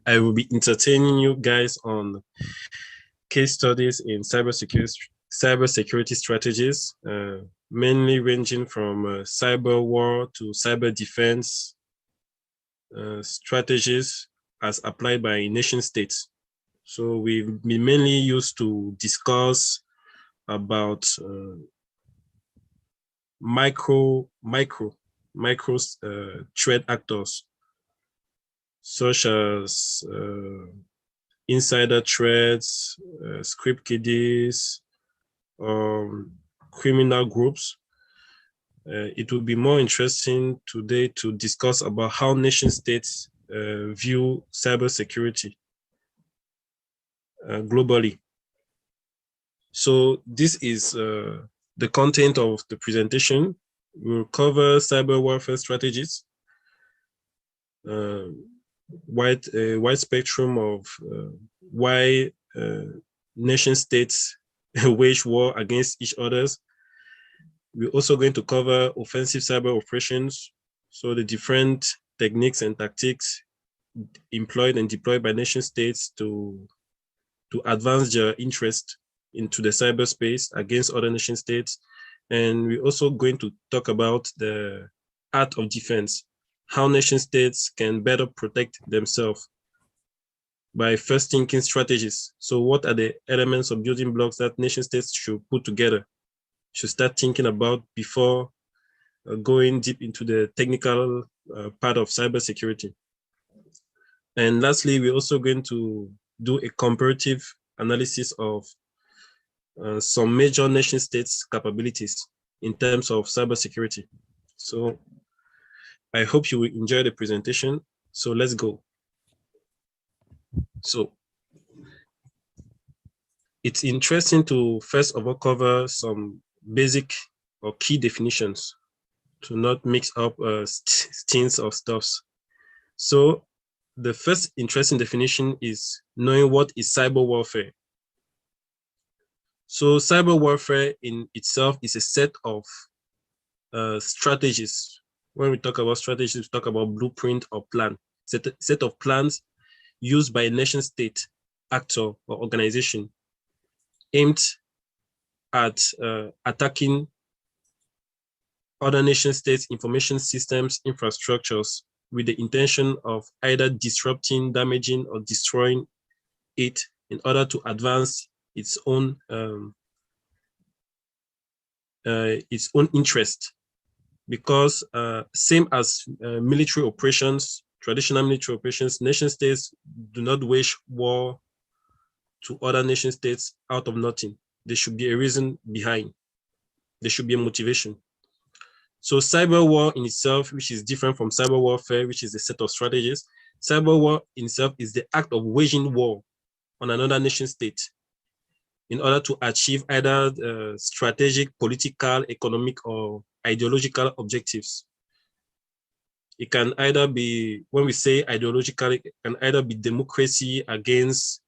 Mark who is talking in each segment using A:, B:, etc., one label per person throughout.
A: I will be entertaining you guys on case studies in cybersecurity strategies, mainly ranging from cyber war to cyber defense strategies as applied by nation states. So we've been mainly used to discuss about micro threat actors, such as insider threats, script kiddies, criminal groups. It would be more interesting today to discuss about how nation states view cybersecurity globally. So this is the content of the presentation. We'll cover cyber warfare strategies, wide spectrum of why nation states wage war against each others. We're also going to cover offensive cyber operations, so the different techniques and tactics employed and deployed by nation states to advance their interest into the cyberspace against other nation states. And we're also going to talk about the art of defense, how nation states can better protect themselves by first thinking strategies. So what are the elements of building blocks that nation states should put together, should start thinking about before going deep into the technical part of cybersecurity? And lastly, we're also going to do a comparative analysis of some major nation states' capabilities in terms of cybersecurity. So I hope you will enjoy the presentation. So let's go. So it's interesting to first of all cover some basic or key definitions to not mix up stints of stuffs. So the first interesting definition is knowing what is cyber warfare. So cyber warfare in itself is a set of strategies. When we talk about strategies, we talk about blueprint or plan. Set of plans used by a nation state, actor, or organization aimed at attacking other nation states' information systems, infrastructures, with the intention of either disrupting, damaging, or destroying it in order to advance its own interest. Because same as military operations, traditional military operations, nation states do not wage war to other nation states out of nothing. There should be a reason behind. There should be a motivation. So cyber war in itself, which is different from cyber warfare, which is a set of strategies, cyber war in itself is the act of waging war on another nation state in order to achieve either strategic, political, economic, or ideological objectives. It can either be, when we say ideological, it can either be democracy against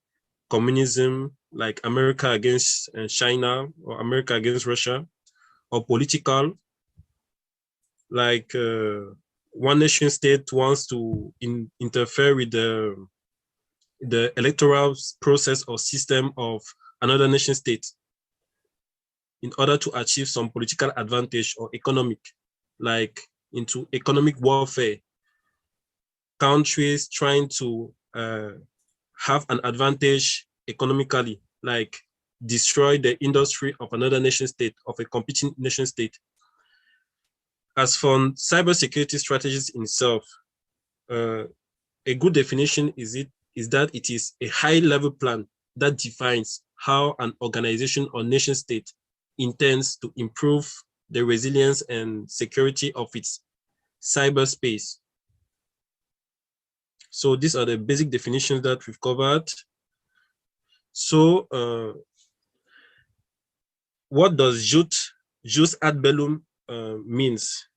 A: communism, like America against China, or America against Russia, or political, like one nation state wants to interfere with the electoral process or system of another nation state in order to achieve some political advantage, or economic, like into economic warfare, countries trying to have an advantage economically, like destroy the industry of another nation state, of a competing nation state. As for cybersecurity strategies in itself, a good definition is that it is a high-level plan that defines how an organization or nation state intends to improve the resilience and security of its cyberspace. So these are the basic definitions that we've covered. So what does jus ad bellum means?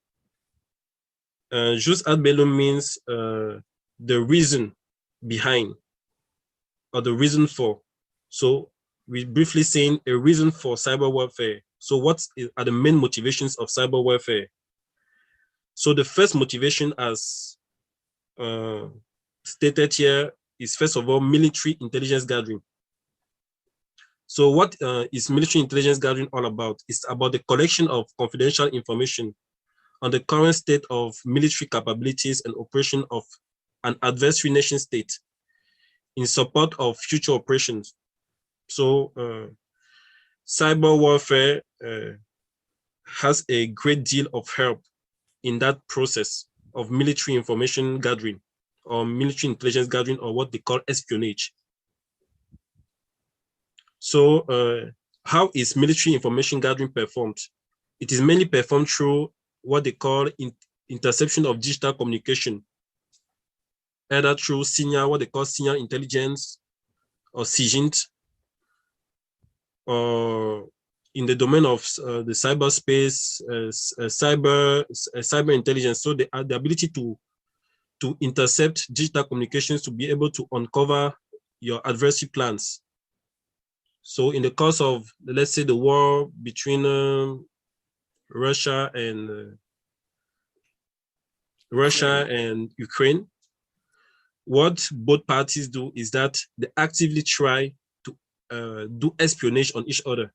A: Jus ad bellum means the reason behind, or the reason for. So we're briefly saying a reason for cyber warfare. So what are the main motivations of cyber warfare? So the first motivation, as stated here, is first of all military intelligence gathering. So what is military intelligence gathering all about? It's about the collection of confidential information on the current state of military capabilities and operation of an adversary nation state in support of future operations. So cyber warfare has a great deal of help in that process of military information gathering or military intelligence gathering, or what they call espionage. So how is military information gathering performed? It is mainly performed through what they call interception of digital communication, either through what they call senior intelligence or SIGINT, or in the domain of the cyberspace, cyber intelligence. So the ability to intercept digital communications to be able to uncover your adversary plans. So in the course of, let's say, the war between Russia and Ukraine, what both parties do is that they actively try to do espionage on each other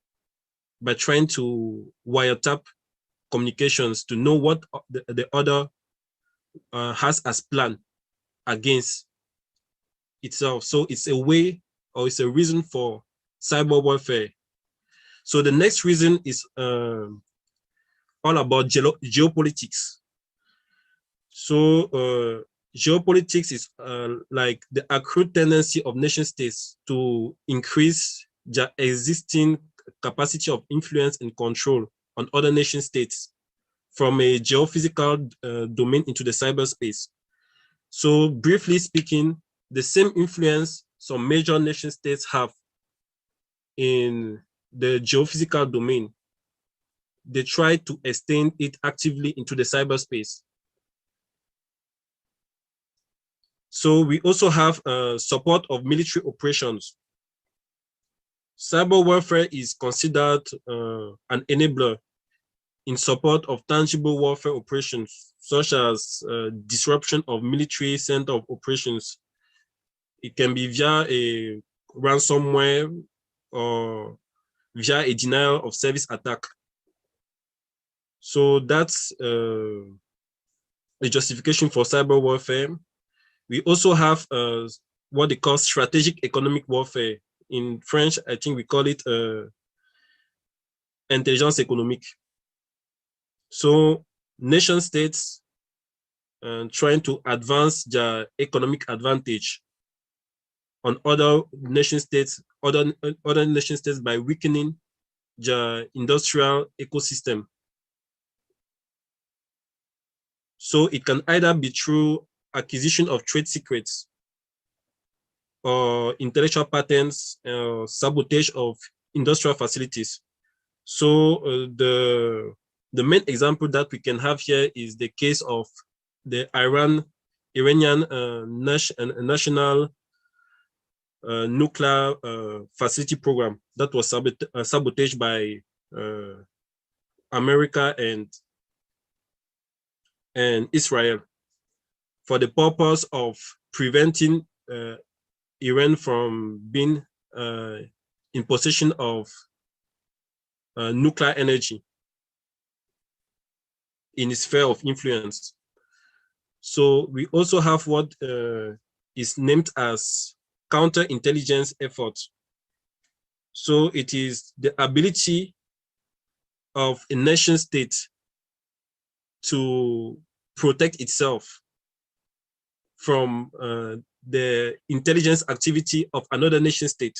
A: by trying to wiretap communications to know what the other has as plan against itself. So it's a way, or it's a reason for cyber warfare. So the next reason is all about geopolitics. So geopolitics is like the accrued tendency of nation states to increase their existing capacity of influence and control on other nation states from a geophysical domain into the cyberspace. So briefly speaking, the same influence some major nation states have in the geophysical domain, they try to extend it actively into the cyberspace. So we also have support of military operations. Cyber warfare is considered an enabler in support of tangible warfare operations, such as disruption of military center of operations. It can be via a ransomware or via a denial of service attack. So that's a justification for cyber warfare. We also have what they call strategic economic warfare. In French, I think we call it intelligence économique. So nation states trying to advance their economic advantage on other nation states by weakening the industrial ecosystem. So it can either be through acquisition of trade secrets or intellectual patents, sabotage of industrial facilities. So the main example that we can have here is the case of the Iranian national nuclear facility program that was sabotaged by America and Israel for the purpose of preventing Iran from being in possession of nuclear energy in its sphere of influence. So we also have what is named as counterintelligence efforts. So it is the ability of a nation state to protect itself from the intelligence activity of another nation state.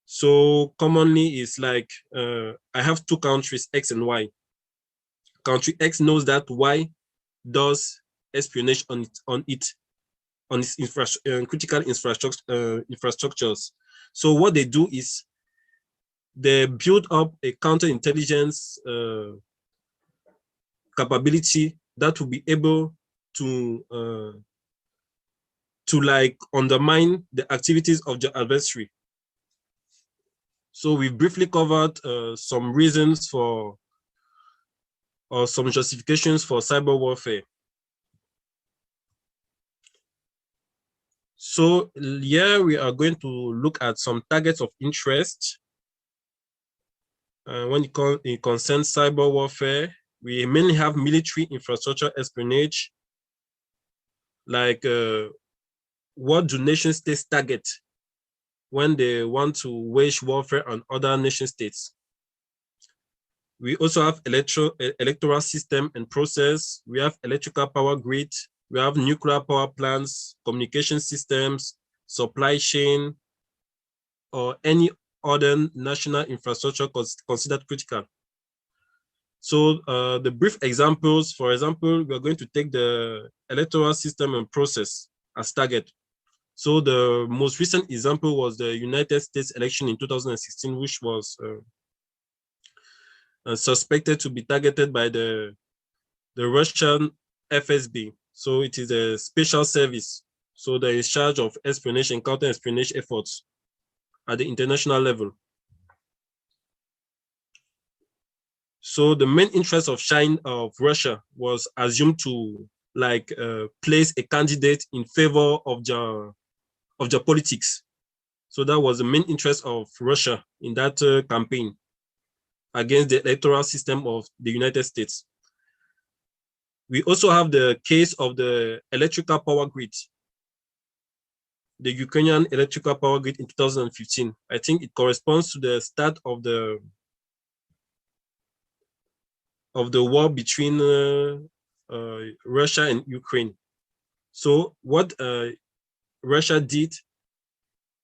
A: So commonly it's like, I have two countries, X and Y. Country X knows that Y does espionage on its critical infrastructures. So what they do is they build up a counterintelligence capability that will be able to like undermine the activities of the adversary. So we've briefly covered some reasons for, or some justifications for cyber warfare. So here we are going to look at some targets of interest. When it concerns cyber warfare, we mainly have military infrastructure espionage, like what do nation states target when they want to wage warfare on other nation states. We also have electoral system and process. We have electrical power grid. We have nuclear power plants, communication systems, supply chain, or any other national infrastructure considered critical. So the brief examples, for example, we are going to take the electoral system and process as target. So the most recent example was the United States election in 2016, which was suspected to be targeted by the Russian FSB. So it is a special service. So they're in charge of espionage, counter-espionage efforts at the international level. So the main interest of Russia was assumed to place a candidate in favor of their politics. So that was the main interest of Russia in that campaign against the electoral system of the United States. We also have the case of the electrical power grid, the Ukrainian electrical power grid in 2015. I think it corresponds to the start of the war between Russia and Ukraine. So what Russia did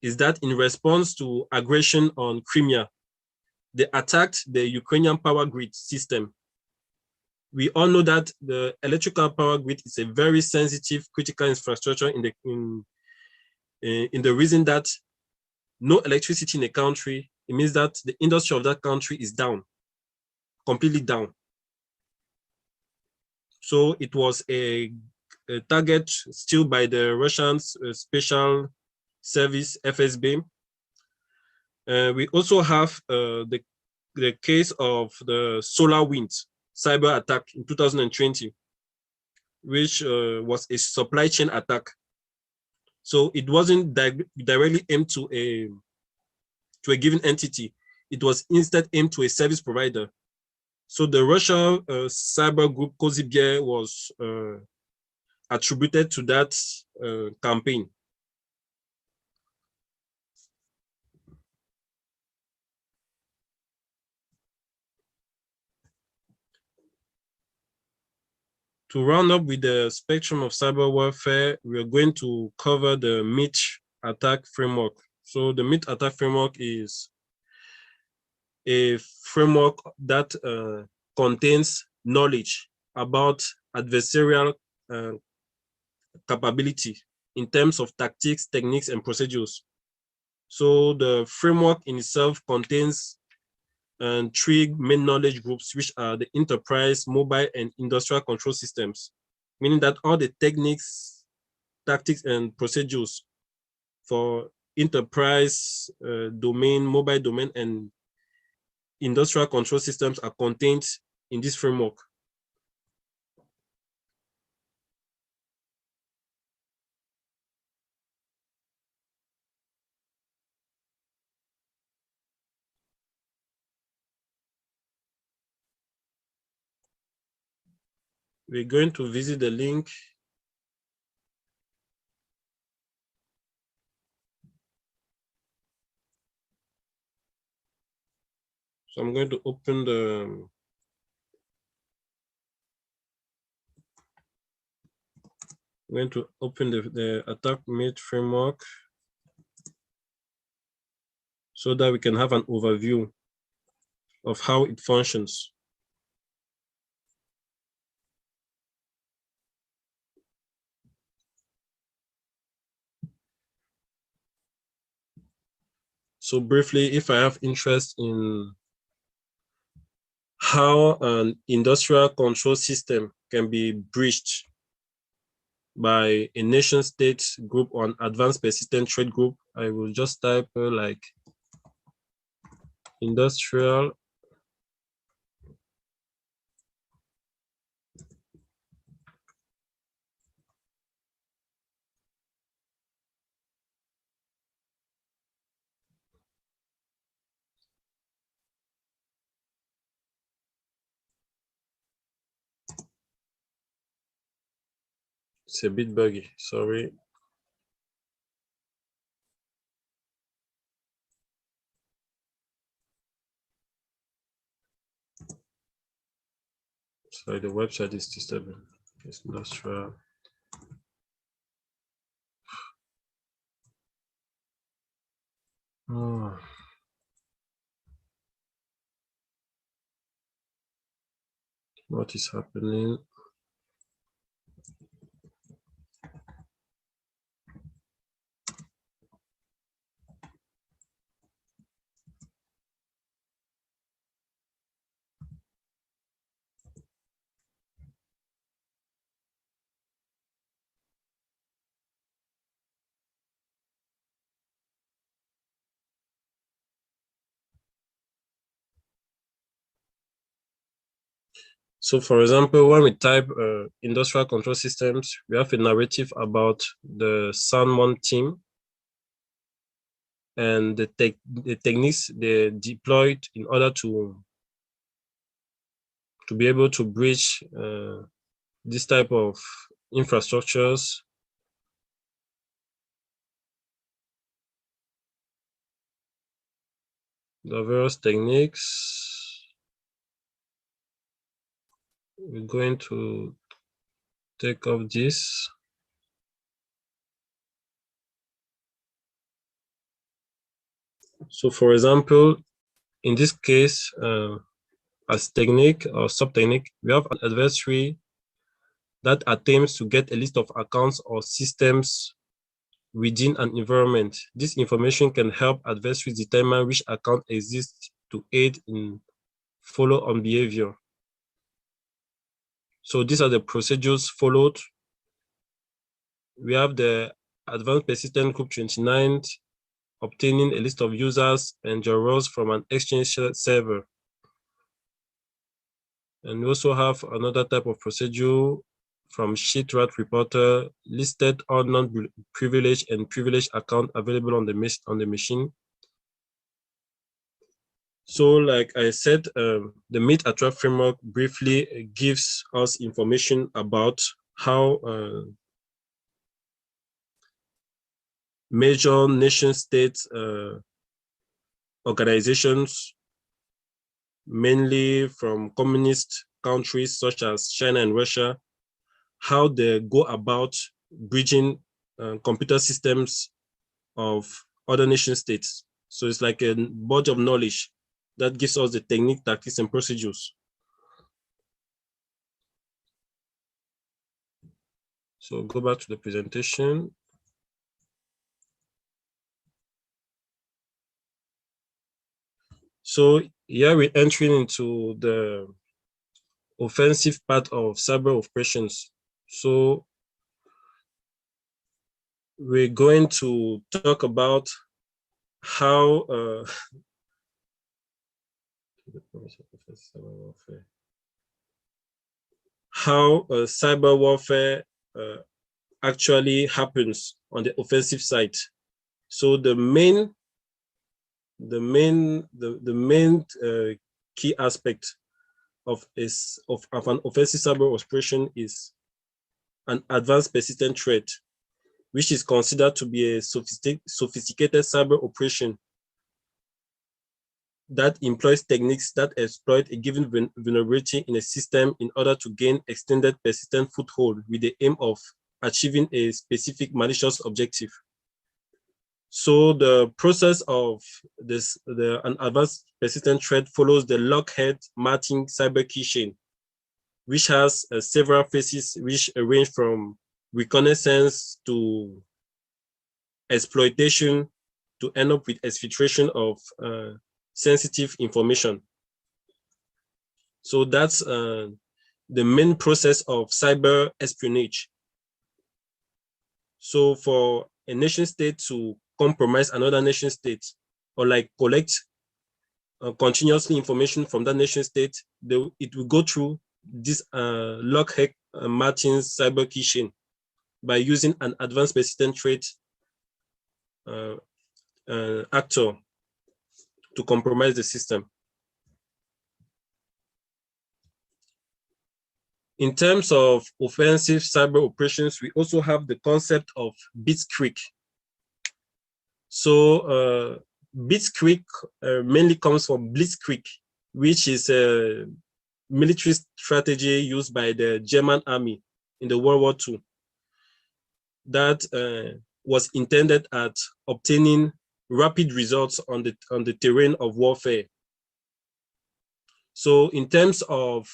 A: is that in response to aggression on Crimea, they attacked the Ukrainian power grid system. We all know that the electrical power grid is a very sensitive, critical infrastructure in the reason that no electricity in a country, it means that the industry of that country is down, completely down. So it was a target still by the Russian special service, FSB. We also have the case of the solar wind cyber attack in 2020, which was a supply chain attack. So it wasn't directly aimed to a given entity. It was instead aimed to a service provider. So the Russian cyber group Kozybie was attributed to that campaign. To round up with the spectrum of cyber warfare, we are going to cover the MIT attack framework. So the MIT attack framework is a framework that contains knowledge about adversarial capability in terms of tactics, techniques, and procedures. So the framework in itself contains three main knowledge groups, which are the enterprise, mobile, and industrial control systems, meaning that all the techniques, tactics, and procedures for enterprise domain, mobile domain, and industrial control systems are contained in this framework. We're going to visit the link. So I'm going to open the attack MIT framework so that we can have an overview of how it functions. So briefly, if I have interest in how an industrial control system can be breached by a nation state group or an advanced persistent threat group, I will just type like industrial It's a bit buggy, sorry. Sorry, the website is disturbing. It's industrial. Oh. What is happening? So, for example, when we type industrial control systems, we have a narrative about the Sun team and the techniques they deployed in order to be able to breach this type of infrastructures. The various techniques. We're going to take off this. So, for example, in this case, as technique or sub-technique, we have an adversary that attempts to get a list of accounts or systems within an environment. This information can help adversaries determine which account exists to aid in follow-on behavior. So these are the procedures followed. We have the advanced persistent group 29, obtaining a list of users and their roles from an exchange server. And we also have another type of procedure from sheet rat reporter, listed all non-privileged and privileged accounts available on the machine. So, like I said, the Meet Attract framework briefly gives us information about how major nation-state organizations, mainly from communist countries such as China and Russia, how they go about bridging computer systems of other nation states. So it's like a body of knowledge that gives us the technique, tactics, and procedures. So go back to the presentation. So here we're entering into the offensive part of cyber operations. So we're going to talk about how cyber warfare actually happens on the offensive side. So the main key aspect of an offensive cyber operation is an advanced persistent threat, which is considered to be a sophisticated cyber operation that employs techniques that exploit a given vulnerability in a system in order to gain extended persistent foothold with the aim of achieving a specific malicious objective. So the process of an advanced persistent threat follows the Lockheed-Martin cyber key chain, which has several phases which range from reconnaissance to exploitation to end up with exfiltration of sensitive information. So that's the main process of cyber espionage. So for a nation state to compromise another nation state or like collect continuously information from that nation state, it will go through this Lockheed Martin's cyber key chain by using an advanced persistent threat actor to compromise the system. In terms of offensive cyber operations, we also have the concept of blitzkrieg. So blitzkrieg mainly comes from blitzkrieg, which is a military strategy used by the German army in the World War II that was intended at obtaining rapid results on the terrain of warfare. So in terms of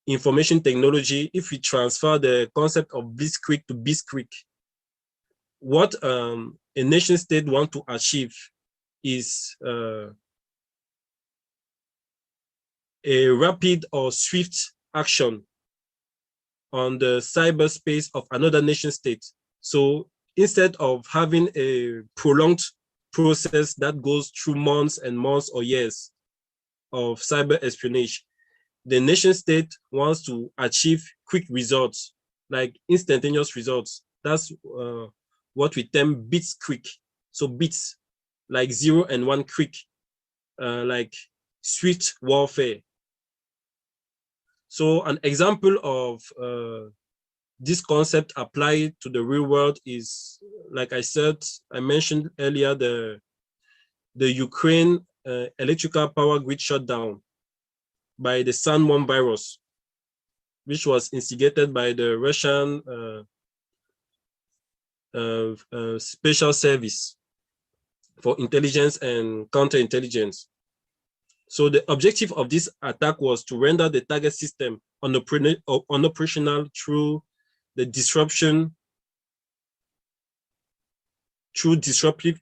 A: information technology, if we transfer the concept of blitzkrieg to blitzkrieg, what a nation state wants to achieve is a rapid or swift action on the cyberspace of another nation state. So instead of having a prolonged process that goes through months and months or years of cyber espionage, the nation state wants to achieve quick results, like instantaneous results. That's what we term blitzkrieg. So bits, like 0 and 1 krieg, like swift warfare. So an example of this concept applied to the real world is, like I mentioned earlier, the Ukraine electrical power grid shutdown by the Sun-1 virus, which was instigated by the Russian special service for intelligence and counterintelligence. So the objective of this attack was to render the target system unoperational through the disruptive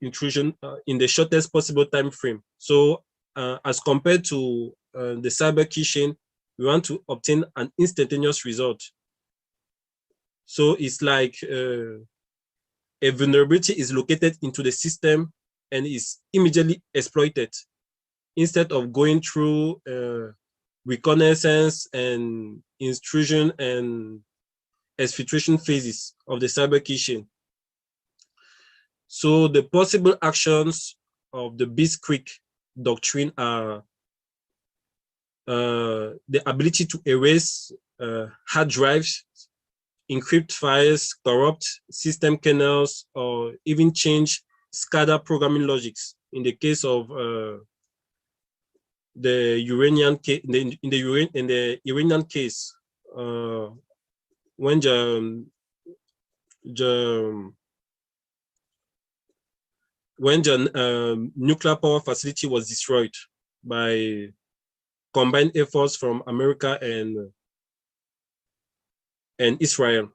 A: intrusion in the shortest possible time frame. So as compared to the cyber keychain, we want to obtain an instantaneous result. So it's like a vulnerability is located into the system and is immediately exploited, instead of going through reconnaissance and intrusion and exfiltration phases of the cyber keychain. So the possible actions of the blitzkrieg doctrine are the ability to erase hard drives, encrypt files, corrupt system kernels, or even change SCADA programming logics. In the case of the Iranian case, in the Iranian case, when the nuclear power facility was destroyed by combined efforts from America and Israel.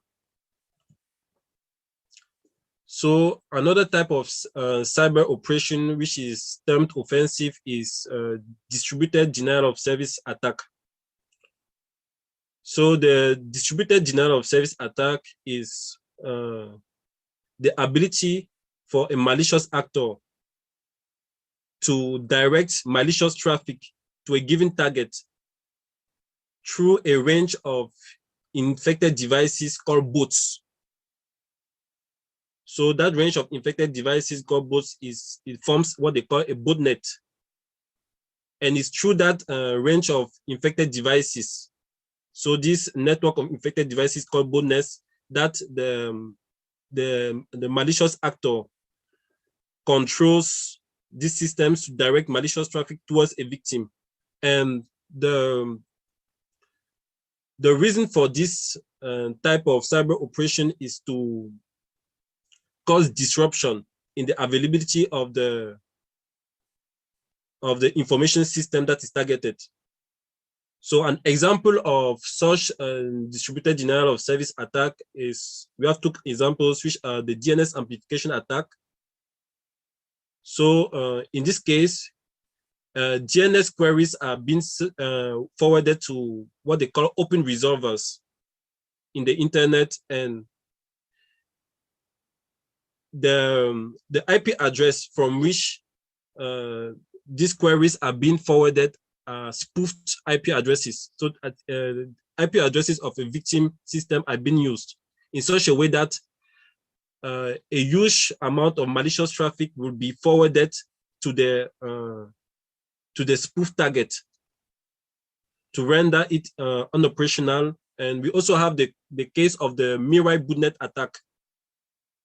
A: So another type of cyber operation, which is termed offensive, is distributed denial of service attack. So the distributed denial of service attack is the ability for a malicious actor to direct malicious traffic to a given target through a range of infected devices called bots. So that range of infected devices called bots it forms what they call a botnet. And it's through that range of infected devices, so this network of infected devices called botnets, that the malicious actor controls these systems to direct malicious traffic towards a victim. And the reason for this type of cyber operation is to cause disruption in the availability of the information system that is targeted. So an example of such distributed denial of service attack is, we have two examples, which are the DNS amplification attack. So in this case, DNS queries are being forwarded to what they call open resolvers in the internet, and the IP address from which these queries are being forwarded are spoofed IP addresses. So IP addresses of a victim system are being used in such a way that a huge amount of malicious traffic will be forwarded to the spoof target. to render it unoperational. And we also have the case of the Mirai botnet attack,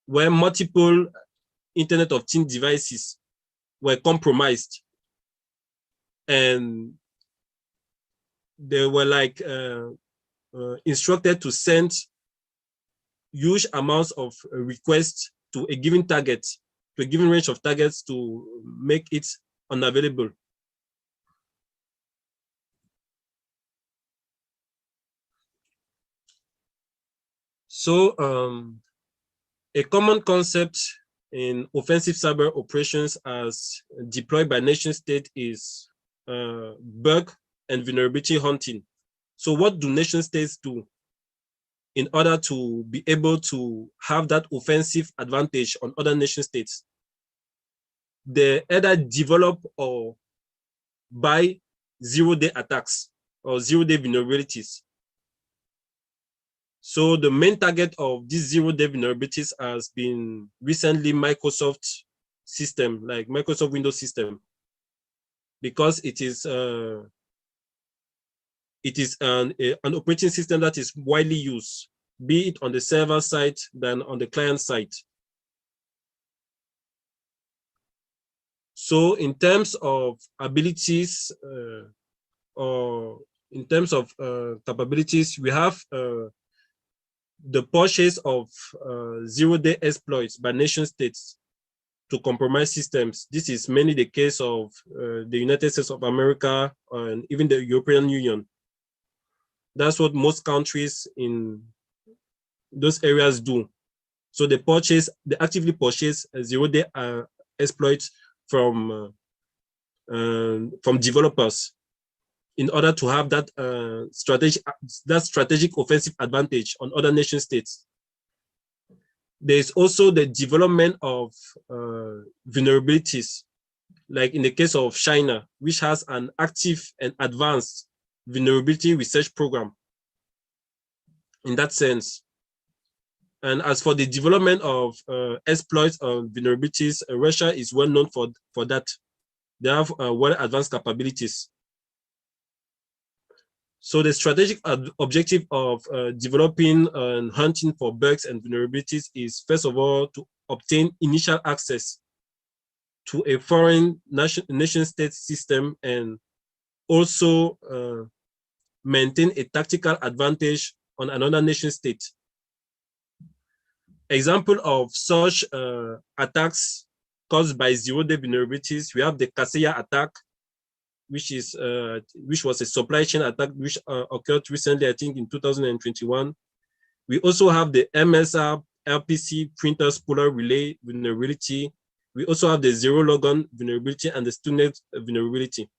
A: where multiple Internet of Things devices were compromised, and they were like instructed to send huge amounts of requests to a given target, to a given range of targets, to make it unavailable. So a common concept in offensive cyber operations as deployed by nation state is bug and vulnerability hunting. So what do nation states do in order to be able to have that offensive advantage on other nation states? They either develop or buy zero-day attacks or zero-day vulnerabilities. So the main target of these zero-day vulnerabilities has been recently Microsoft system, like Microsoft Windows system, because it is an operating system that is widely used, be it on the server side than on the client side. So in terms of abilities or in terms of capabilities, we have the purchase of zero-day exploits by nation states to compromise systems. This is mainly the case of the United States of America and even the European Union. That's what most countries in those areas do. So they actively purchase zero-day exploits from developers in order to have that strategic offensive advantage on other nation states. There's also the development of vulnerabilities, like in the case of China, which has an active and advanced vulnerability research program in that sense. And as for the development of exploits or vulnerabilities, Russia is well known for that. They have well advanced capabilities. So the strategic objective of developing and hunting for bugs and vulnerabilities is, first of all, to obtain initial access to a foreign nation state system and also maintain a tactical advantage on another nation state. Example of such attacks caused by zero-day vulnerabilities, we have the Kaseya attack, which was a supply chain attack which occurred recently, I think in 2021. We also have the MSR LPC printer spooler relay vulnerability. We also have the zero logon vulnerability and the student vulnerability.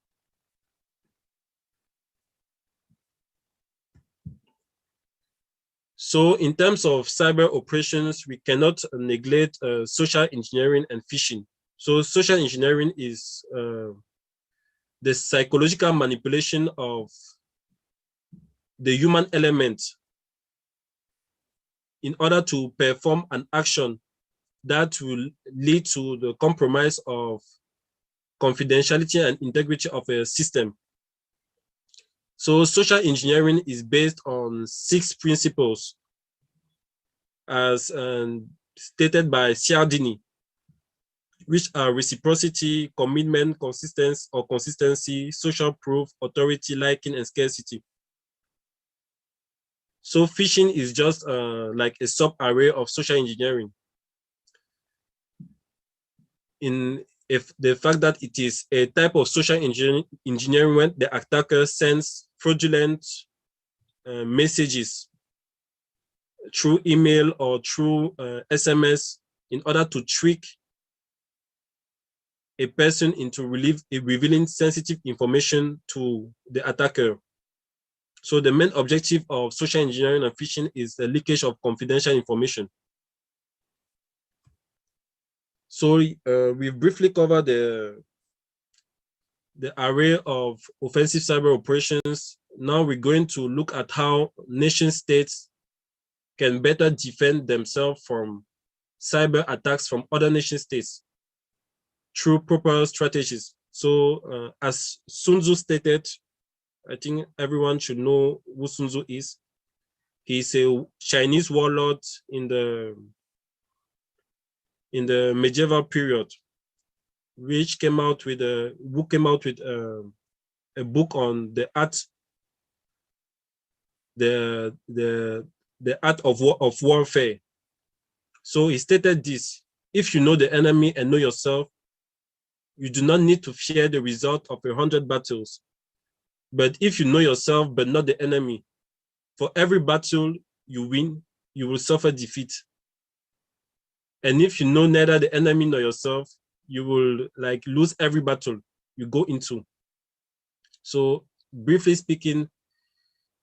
A: So in terms of cyber operations, we cannot neglect social engineering and phishing. So social engineering is the psychological manipulation of the human element in order to perform an action that will lead to the compromise of confidentiality and integrity of a system. So social engineering is based on 6 principles as stated by Cialdini, which are reciprocity, commitment, consistency, social proof, authority, liking, and scarcity. So phishing is just like a sub-array of social engineering. If the fact that it is a type of social engineering when the attacker sends fraudulent messages through email or through SMS in order to trick a person into revealing sensitive information to the attacker. So the main objective of social engineering and phishing is the leakage of confidential information. So we briefly covered the array of offensive cyber operations. Now we're going to look at how nation states can better defend themselves from cyber attacks from other nation states through proper strategies. So as Sun Tzu stated, I think everyone should know who Sun Tzu is. He's a Chinese warlord in the medieval period, which came out with a book on the art, the art of warfare. So he stated this: if you know the enemy and know yourself, you do not need to fear the result of 100 battles. But if you know yourself but not the enemy, for every battle you win, you will suffer defeat. And if you know neither the enemy nor yourself, you will like lose every battle you go into. So briefly speaking,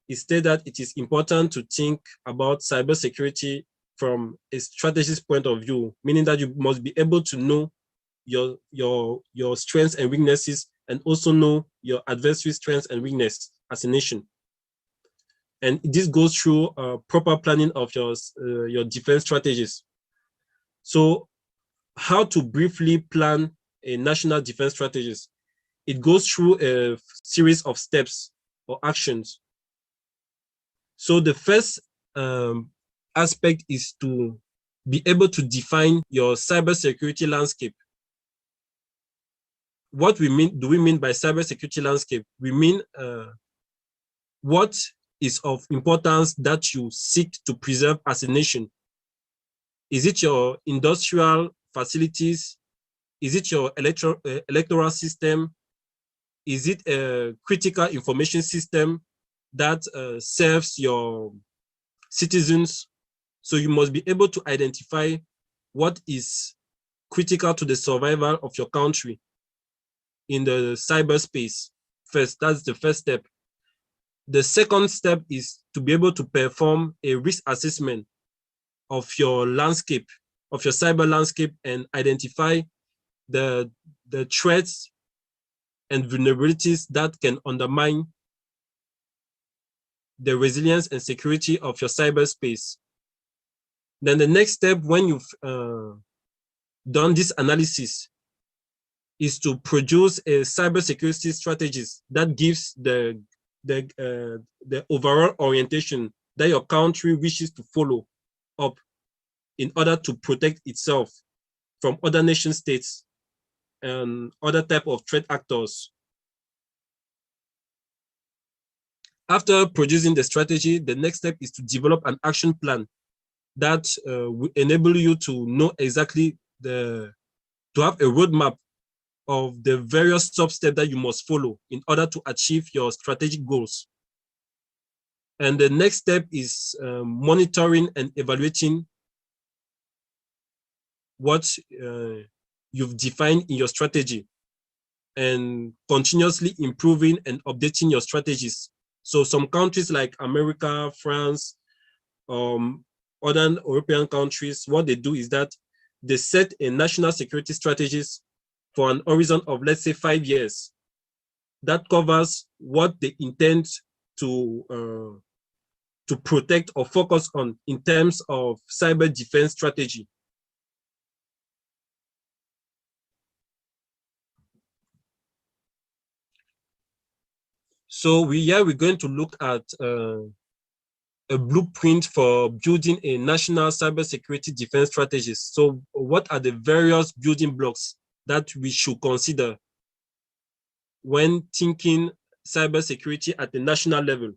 A: it stated that it is important to think about cybersecurity from a strategist point of view, meaning that you must be able to know your strengths and weaknesses, and also know your adversary's strengths and weakness as a nation. And this goes through proper planning of your defense strategies. So how to briefly plan a national defense strategies? It goes through a series of steps or actions. So the first aspect is to be able to define your cybersecurity landscape. What do we mean by cybersecurity landscape? We mean what is of importance that you seek to preserve as a nation. Is it your industrial facilities? Is it your electoral system? Is it a critical information system that serves your citizens? So you must be able to identify what is critical to the survival of your country in the cyberspace. First, that's the first step. The second step is to be able to perform a risk assessment of your landscape, of your cyber landscape, and identify the threats and vulnerabilities that can undermine the resilience and security of your cyberspace. Then the next step, when you've done this analysis, is to produce a cybersecurity strategies that gives the overall orientation that your country wishes to follow up in order to protect itself from other nation states and other type of threat actors. After producing the strategy, the next step is to develop an action plan that will enable you to know exactly to have a roadmap of the various sub-steps that you must follow in order to achieve your strategic goals. And the next step is monitoring and evaluating what you've defined in your strategy, and continuously improving and updating your strategies. So some countries like America, France, other European countries, what they do is that they set a national security strategies for an horizon of, let's say, 5 years. That covers what they intend to protect or focus on in terms of cyber defense strategy. So we're going to look at a blueprint for building a national cybersecurity defense strategies. So what are the various building blocks that we should consider when thinking cybersecurity at the national level?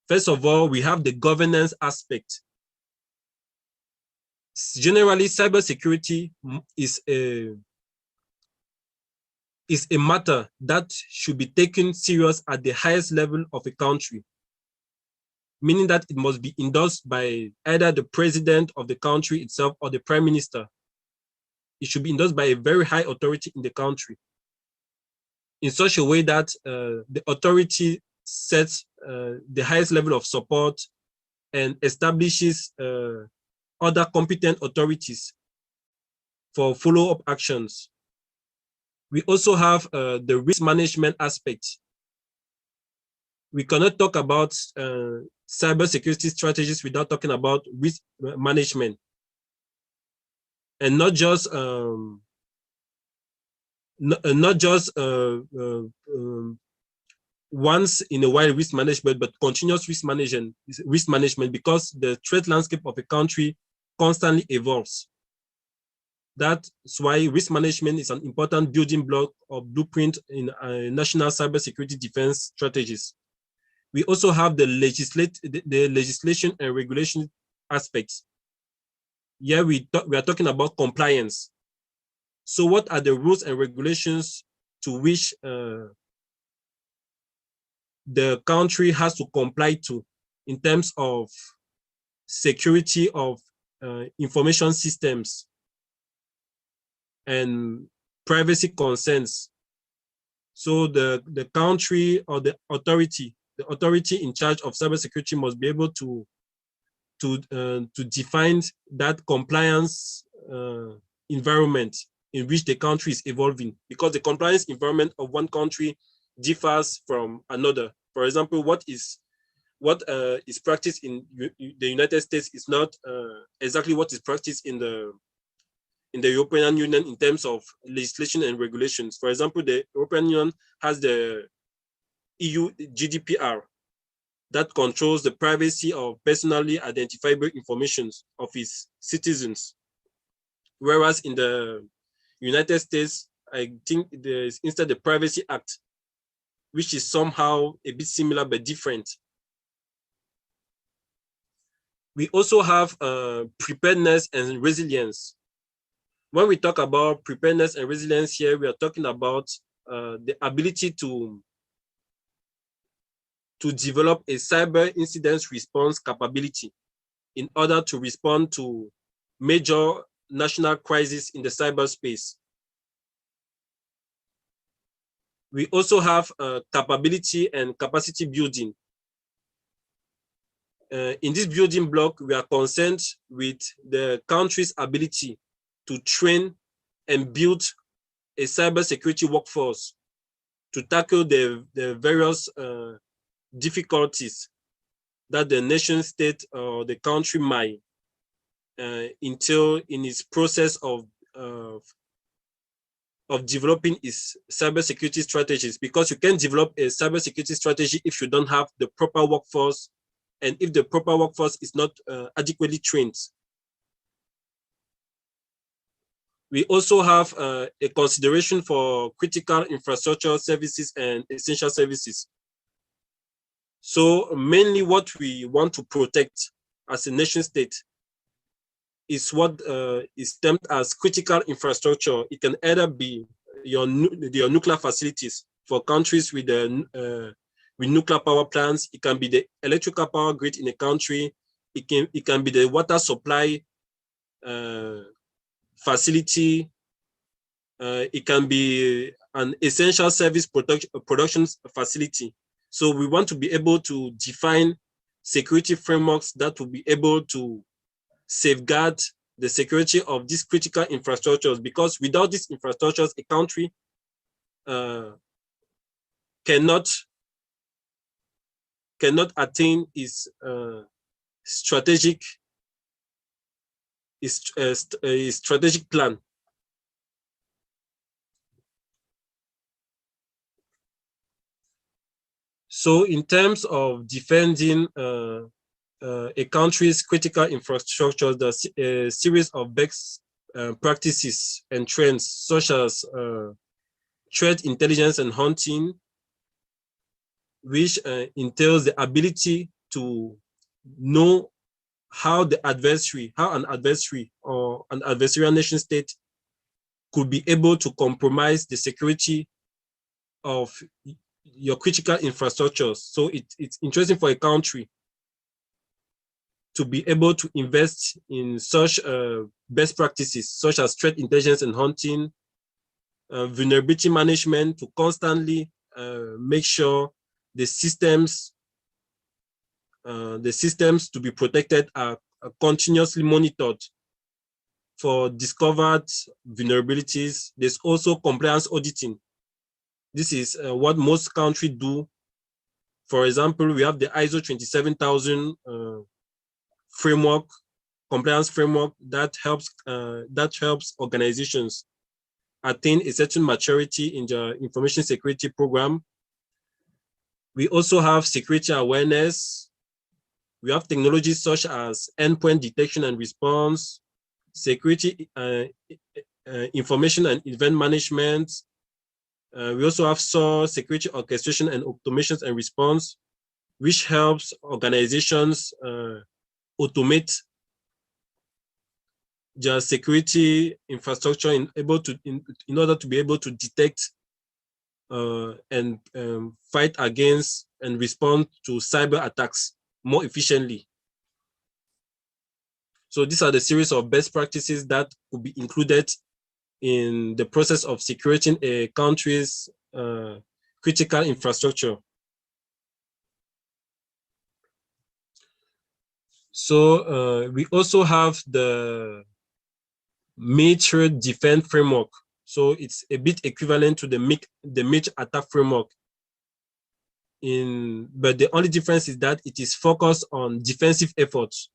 A: First of all, we have the governance aspect. Generally, cybersecurity is a matter that should be taken serious at the highest level of a country, meaning that it must be endorsed by either the president of the country itself or the prime minister. It should be endorsed by a very high authority in the country, in such a way that the authority sets the highest level of support and establishes other competent authorities for follow-up actions. We also have the risk management aspect. We cannot talk about cybersecurity strategies without talking about risk management, and not just once in a while risk management, but continuous risk management because the threat landscape of a country constantly evolves. That's why risk management is an important building block or blueprint in national cybersecurity defense strategies. We also have the legislation and regulation aspects. Here we are talking about compliance. So what are the rules and regulations to which the country has to comply to in terms of security of information systems and privacy concerns? So the country or the authority in charge of cybersecurity must be able to define that compliance environment in which the country is evolving, because the compliance environment of one country differs from another. For example, what is practiced in the United States is not exactly what is practiced in the European Union in terms of legislation and regulations. For example, the European Union has the EU GDPR that controls the privacy of personally identifiable information of its citizens. Whereas in the United States, I think there is instead the Privacy Act, which is somehow a bit similar but different. We also have preparedness and resilience. When we talk about preparedness and resilience here, we are talking about the ability to develop a cyber incident response capability in order to respond to major national crises in the cyberspace. We also have capability and capacity building. In this building block, we are concerned with the country's ability to train and build a cybersecurity workforce to tackle the various difficulties that the nation state or the country might entail in its process of developing its cybersecurity strategies, because you can develop a cybersecurity strategy if you don't have the proper workforce and if the proper workforce is not adequately trained. We also have a consideration for critical infrastructure services and essential services. So mainly what we want to protect as a nation state is what is termed as critical infrastructure. It can either be your nuclear facilities for countries with nuclear power plants. It can be the electrical power grid in a country. It can be the water supply facility. It can be an essential service production facility. So we want to be able to define security frameworks that will be able to safeguard the security of these critical infrastructures, because without these infrastructures, a country cannot attain its strategic plan. So in terms of defending a country's critical infrastructure, there's a series of best practices and trends, such as threat intelligence and hunting, which entails the ability to know how an adversary or an adversarial nation state could be able to compromise the security of your critical infrastructures. So it's interesting for a country to be able to invest in such best practices, such as threat intelligence and hunting, vulnerability management, to constantly make sure the systems to be protected are continuously monitored for discovered vulnerabilities. There's also compliance auditing. This is what most countries do. For example, we have the ISO 27000 compliance framework that helps organizations attain a certain maturity in the information security program. We also have security awareness. We have technologies such as endpoint detection and response, security information and event management. We also have SOAR, security orchestration and automations and response, which helps organizations automate their security infrastructure in order to be able to detect and fight against and respond to cyber attacks more efficiently. So these are the series of best practices that could be included in the process of securing a country's critical infrastructure. So we also have the major defense framework. So it's a bit equivalent to the major attack framework. But the only difference is that it is focused on defensive efforts.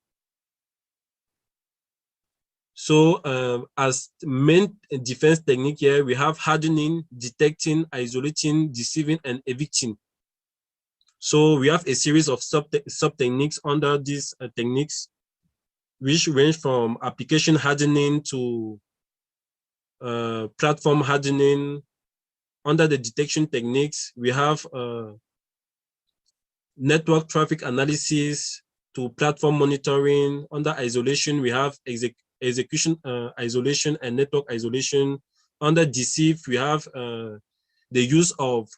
A: So as main defense technique here, we have hardening, detecting, isolating, deceiving, and evicting. So we have a series of sub-techniques under these techniques, which range from application hardening to platform hardening. Under the detection techniques, we have network traffic analysis to platform monitoring. Under isolation, we have execution isolation and network isolation. Under deceive, we have the use of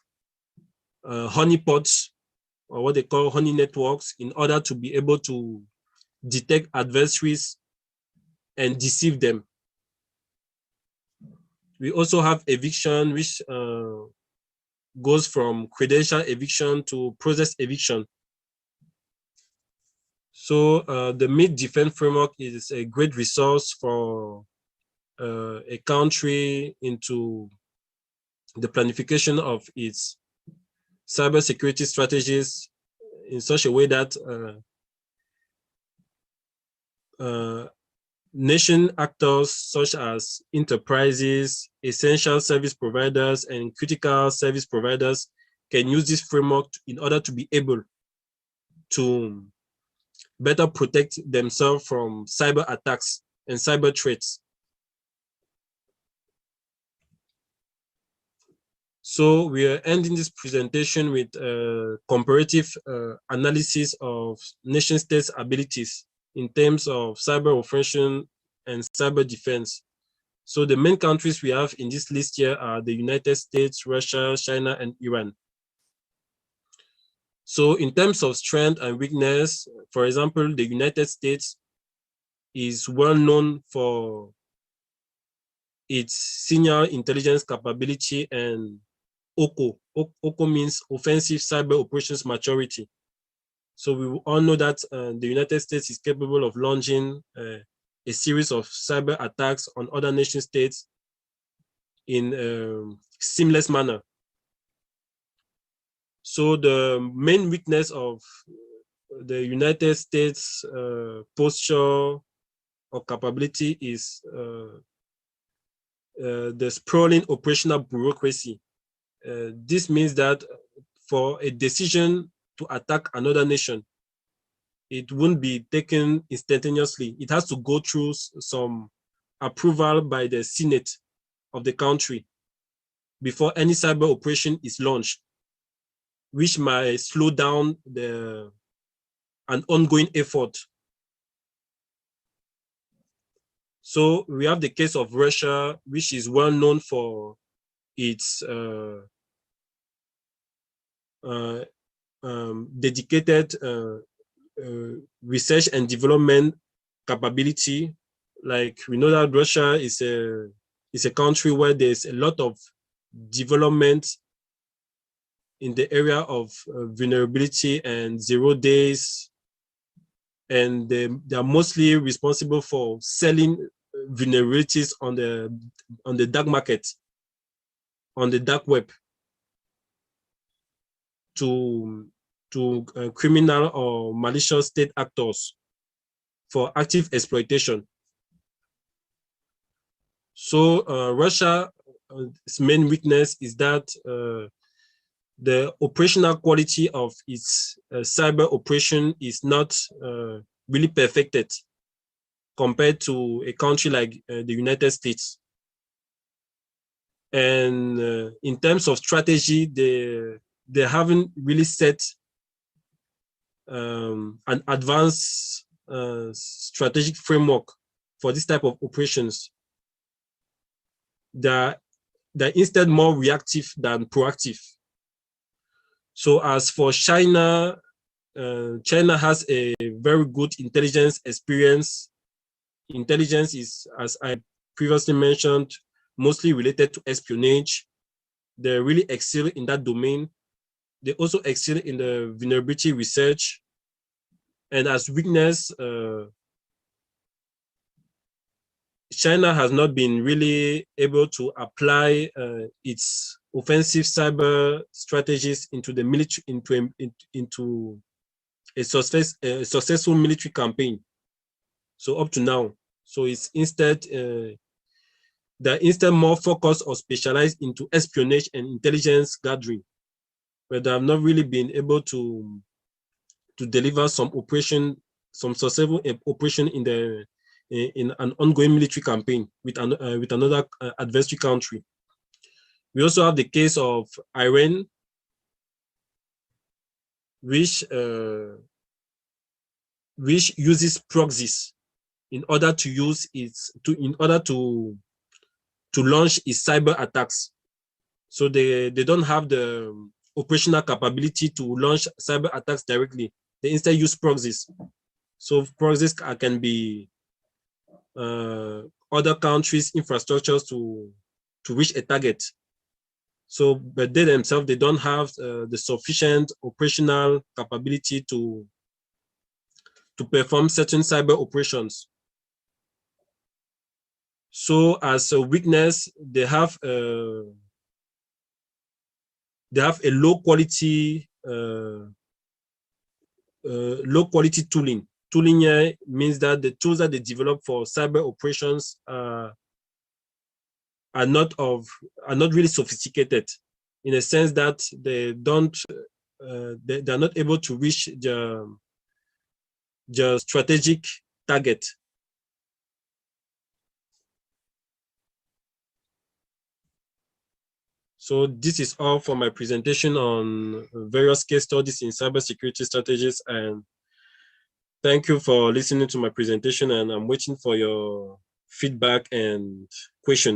A: honeypots, or what they call honey networks, in order to be able to detect adversaries and deceive them. We also have eviction, which goes from credential eviction to process eviction. So the MID defense framework is a great resource for a country into the planification of its cybersecurity strategies in such a way that nation actors such as enterprises, essential service providers, and critical service providers can use this framework in order to be able to better protect themselves from cyber attacks and cyber threats. So we are ending this presentation with a comparative analysis of nation states' abilities in terms of cyber offension and cyber defense. So the main countries we have in this list here are the United States, Russia, China, and Iran. So in terms of strength and weakness, for example, the United States is well known for its senior intelligence capability and EOCON. EOCON means Offensive Cyber Operations Maturity. So we all know that the United States is capable of launching a series of cyber attacks on other nation states in a seamless manner. So the main weakness of the United States posture or capability is the sprawling operational bureaucracy. This means that for a decision to attack another nation, it won't be taken instantaneously. It has to go through some approval by the Senate of the country before any cyber operation is launched, which might slow down an ongoing effort. So we have the case of Russia, which is well known for its dedicated research and development capability. Like we know that Russia is a country where there's a lot of development in the area of vulnerability and 0 days, and they are mostly responsible for selling vulnerabilities on the dark market, on the dark web, to criminal or malicious state actors for active exploitation. So Russia's main weakness is that the operational quality of its cyber operation is not really perfected compared to a country like the United States. And in terms of strategy, they haven't really set an advanced strategic framework for this type of operations. They're instead more reactive than proactive. So as for China, China has a very good intelligence experience. Intelligence is, as I previously mentioned, mostly related to espionage. They really excel in that domain. They also excel in the vulnerability research. And as weakness, China has not been really able to apply its offensive cyber strategies into the military, into a successful military campaign. So up to now, so it's instead they're instead more focused or specialized into espionage and intelligence gathering, but they have not really been able to deliver some successful operation in an ongoing military campaign with another adversary country. We also have the case of Iran, which uses proxies in order to launch its cyber attacks. So they don't have the operational capability to launch cyber attacks directly. They instead use proxies. So proxies can be other countries' infrastructures to reach a target. So, but they themselves, they don't have the sufficient operational capability to perform certain cyber operations. So, as a weakness, they have a low quality tooling. Tooling here means that the tools that they develop for cyber operations are not really sophisticated, in a sense that they are not able to reach the strategic target. So this is all for my presentation on various case studies in cybersecurity strategies, and thank you for listening to my presentation, and I'm waiting for your feedback and questions.